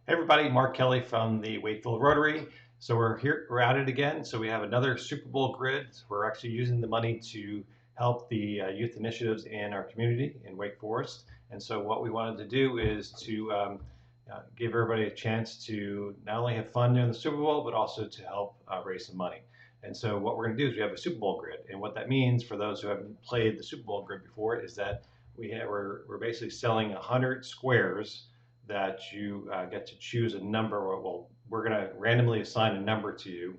Hey everybody, Mark Kelly from the Wakefield Rotary. So we're at it again. So we have another Super Bowl grid. We're actually using the money to help the youth initiatives in our community in Wake Forest. And so what we wanted to do is to give everybody a chance to not only have fun during the Super Bowl, but also to help raise some money. And so what we're going to do is we have a Super Bowl grid. And what that means for those who haven't played the Super Bowl grid before is that we're basically selling 100 squares that you get to choose a number. Well, we're going to randomly assign a number to you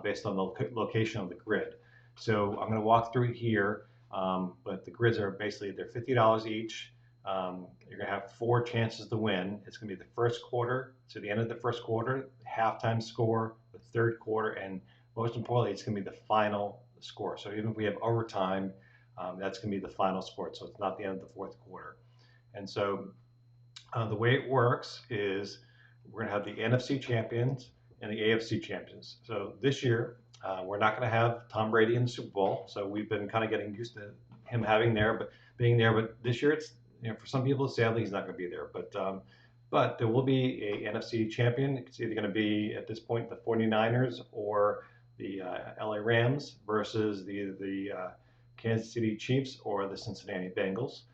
based on the location of the grid. So I'm going to walk through here, but the grids are basically they're $50 each. You're going to have 4 chances to win. It's going to be the first quarter to the end of the first quarter, halftime score, the third quarter, and most importantly, it's going to be the final score. So even if we have overtime, that's going to be the final score. So it's not the end of the fourth quarter. And so the way it works is we're going to have the NFC champions and the AFC champions. So this year, we're not going to have Tom Brady in the Super Bowl. So we've been kind of getting used to him being there. But this year, it's for some people, sadly, he's not going to be there. But there will be a NFC champion. It's either going to be at this point the 49ers or the LA Rams versus the Kansas City Chiefs or the Cincinnati Bengals.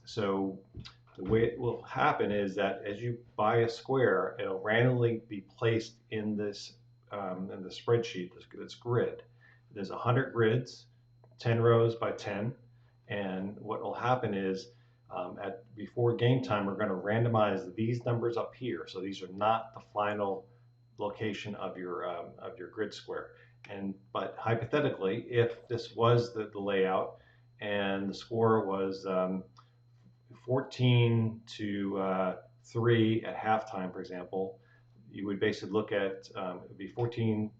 So the way it will happen is that as you buy a square, it'll randomly be placed in the spreadsheet, this grid. There's 100 grids, 10 rows by 10, and what will happen is before game time, we're going to randomize these numbers up here. So these are not the final location of your grid square. But hypothetically, if this was the layout and the score was 14 to 3 at halftime, for example, you would basically look at it would be 14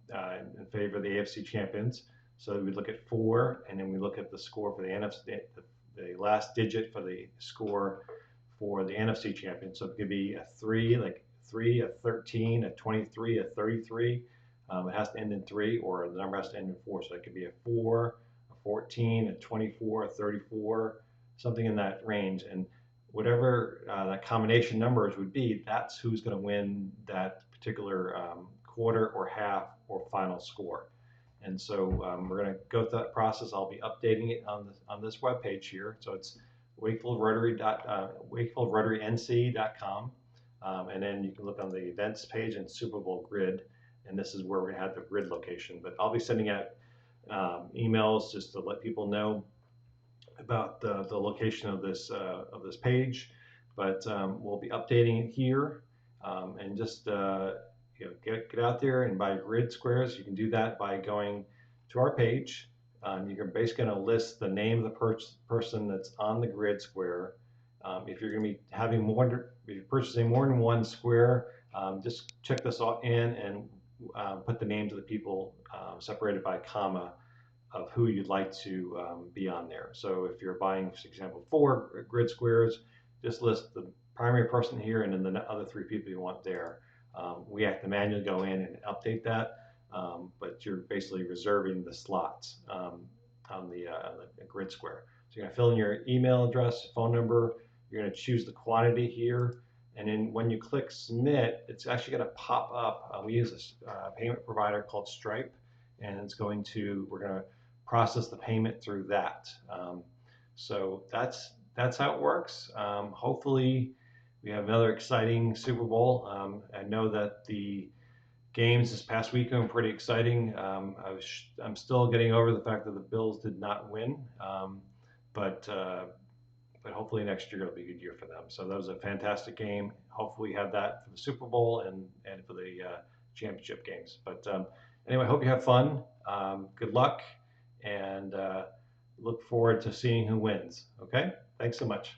in favor of the AFC champions. So we look at 4, and then we look at the score for the NFC, the last digit for the score for the NFC champion. So it could be a 3, like 3, a 13, a 23, a 33. It has to end in 3, or the number has to end in 4. So it could be a 4, a 14, a 24, a 34, something in that range. And whatever that combination numbers would be, that's who's going to win that particular quarter or half or final score. And so we're going to go through that process. I'll be updating it on this web page here. So it's wakefieldrotarync.com, and then you can look on the events page and Super Bowl Grid, and this is where we had the grid location. But I'll be sending out emails just to let people know about the location of this page, but we'll be updating it here, and just get out there and buy grid squares. You can do that by going to our page. You're basically going to list the name of the person that's on the grid square. If you're going to be if you're purchasing more than one square, just check this all in and put the names of the people separated by a comma of who you'd like to be on there. So if you're buying, for example, 4 grid squares, just list the primary person here and then the other 3 people you want there. We have to manually go in and update that, but you're basically reserving the slots on the grid square. So you're going to fill in your email address, phone number. You're going to choose the quantity here, and then when you click submit, it's actually going to pop up. We use a payment provider called Stripe, and we're going to process the payment through that. So that's how it works. Hopefully we have another exciting Super Bowl. I know that the games this past weekend were pretty exciting. I'm still getting over the fact that the Bills did not win, but hopefully next year it'll be a good year for them. So that was a fantastic game. Hopefully we have that for the Super Bowl and for the championship games. But anyway, I hope you have fun. Good luck, and look forward to seeing who wins. Okay? Thanks so much.